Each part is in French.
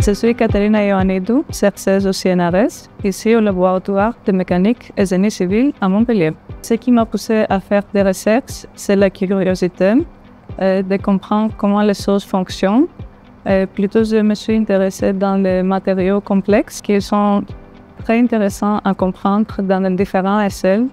Je suis Caterina Ioannidou, chercheuse au CNRS, ici au laboratoire de mécanique et génie civil à Montpellier. Ce qui m'a poussé à faire des recherches, c'est la curiosité de comprendre comment les choses fonctionnent. Plutôt, je me suis intéressée dans les matériaux complexes qui sont très intéressants à comprendre dans les différents échelles,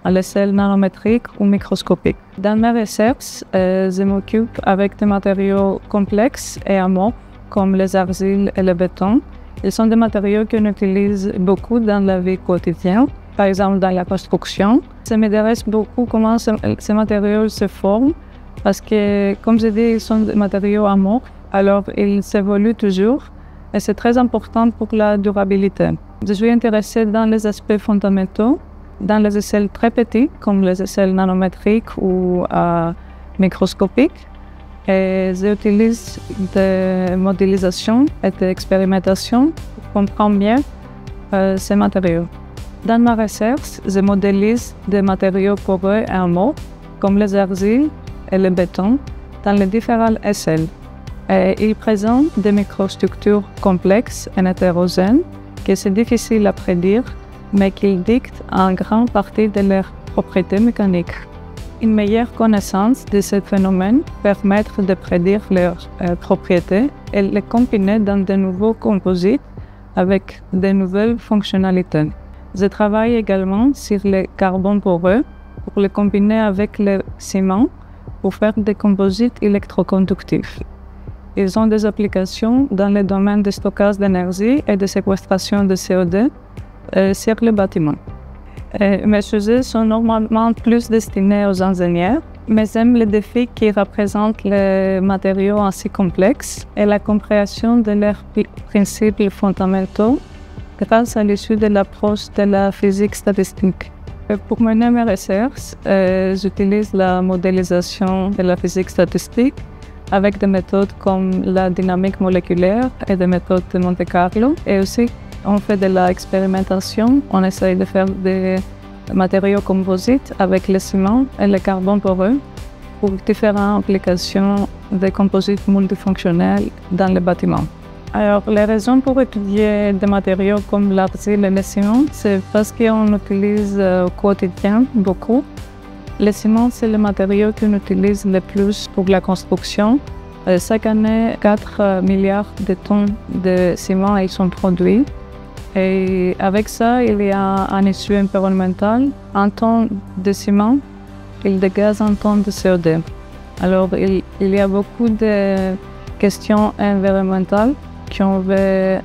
à l'échelle nanométrique ou microscopique. Dans mes recherches, je m'occupe avec des matériaux complexes et amorphes, comme les argiles et le béton. Ils sont des matériaux qu'on utilise beaucoup dans la vie quotidienne, par exemple dans la construction. Ça m'intéresse beaucoup comment ces matériaux se forment, parce que, comme je dis, ils sont des matériaux amorphes, alors ils s'évoluent toujours, et c'est très important pour la durabilité. Je suis intéressée dans les aspects fondamentaux, dans les échelles très petites, comme les échelles nanométriques ou microscopiques. Et j'utilise des modélisations et des expérimentations pour comprendre mieux ces matériaux. Dans ma recherche, je modélise des matériaux poreux et amorphes, comme les argiles et le béton, dans les différentes échelles. Et ils présentent des microstructures complexes et hétérogènes que c'est difficile à prédire, mais qui dictent en grande partie de leurs propriétés mécaniques. Une meilleure connaissance de ce phénomène permet de prédire leurs propriétés et les combiner dans de nouveaux composites avec de nouvelles fonctionnalités. Je travaille également sur le carbone poreux pour le combiner avec le ciment pour faire des composites électroconductifs. Ils ont des applications dans le domaine de stockage d'énergie et de séquestration de CO2 sur le bâtiment. Mes sujets sont normalement plus destinés aux ingénieurs, mais j'aime les défis qui représentent les matériaux ainsi complexes et la compréhension de leurs principes fondamentaux grâce à l'issue de l'approche de la physique statistique. Pour mener mes recherches, j'utilise la modélisation de la physique statistique avec des méthodes comme la dynamique moléculaire et des méthodes de Monte Carlo, et aussi on fait de l'expérimentation, on essaye de faire des matériaux composites avec le ciment et le carbone poreux pour différentes applications de composites multifonctionnels dans les bâtiments. Alors, les raisons pour étudier des matériaux comme l'argile et le ciment, c'est parce qu'on utilise au quotidien beaucoup. Le ciment, c'est le matériau qu'on utilise le plus pour la construction. Chaque année, 4 milliards de tonnes de ciment sont produits. Et avec ça, il y a un issue environnemental. Un tonne de ciment, il dégage un tonne de CO2. Alors, il y a beaucoup de questions environnementales qu'on veut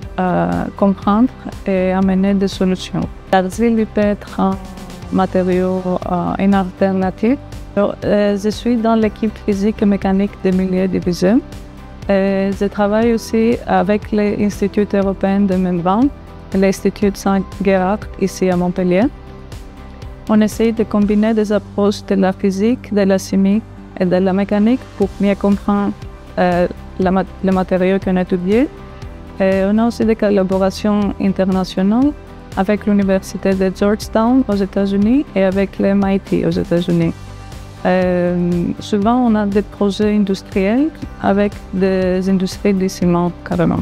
comprendre et amener des solutions. L'argile peut être un matériau, une alternative. Alors, je suis dans l'équipe physique et mécanique des milieux divisés. Je travaille aussi avec l'Institut européen de membrane et l'Institut Saint-Gérard ici à Montpellier. On essaie de combiner des approches de la physique, de la chimie et de la mécanique pour mieux comprendre les matériaux qu'on a étudiés. On a aussi des collaborations internationales avec l'Université de Georgetown aux États-Unis et avec le MIT aux États-Unis. Souvent, on a des projets industriels avec des industries du ciment carrément.